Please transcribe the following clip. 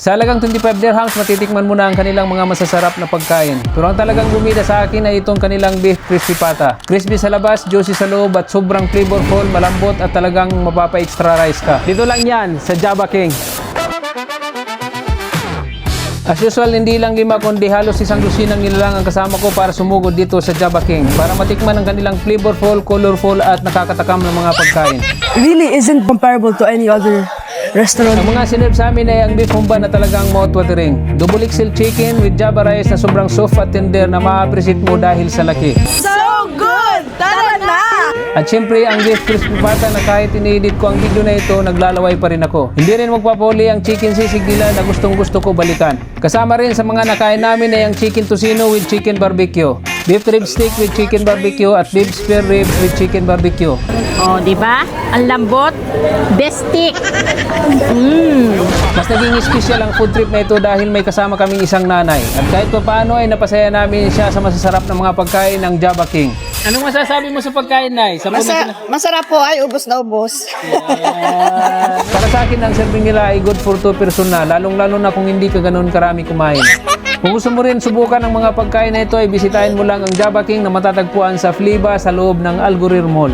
Sa halagang 25 dirhams, matitikman mo na ang kanilang mga masasarap na pagkain. Pero ang talagang bumida sa akin ay itong kanilang beef crispy pata. Crispy sa labas, juicy sa loob at sobrang flavorful, malambot at talagang mapapa-extra rice ka. Dito lang yan sa Java King. As usual, hindi lang 5 kundi halos isang dosinang nilalang ang kasama ko para sumugod dito sa Java King para matikman ang kanilang flavorful, colorful at nakakatakam ng mga pagkain. Really isn't comparable to any other restaurant. Ang mga sinerve sa amin ay ang beef humba na talagang mouth-watering. Double XL chicken with Java rice na sobrang soft at tender na ma-appreciate mo dahil sa laki. So good! Tara na! At syempre, ang beef crispy pata na kahit ini-edit ko ang video na ito, naglalaway pa rin ako. Hindi rin magpapuli ang chicken sisig nila na gustong gusto ko balikan. Kasama rin sa mga nakain namin ay ang chicken tocino with chicken barbecue, beef rib stick with chicken barbecue at beef spare ribs with chicken barbecue. Oh, di ba? Ang lambot. Best stick. Mas naging special ang food trip na ito dahil may kasama kaming isang nanay. At kahit pa paano ay napasaya namin siya sa masasarap na mga pagkain ng Java King. Anong masasabi mo sa pagkain, Nay? Masarap po ay ubos na ubos. Para sa akin, ang serving nila ay good for 2 person na, lalong-lalo na kung hindi ka ganun karami kumain. Kung gusto mo rin subukan ang mga pagkain na ito, ay bisitahin mo lang ang Java King na matatagpuan sa Fliba sa loob ng Al Ghurair Mall.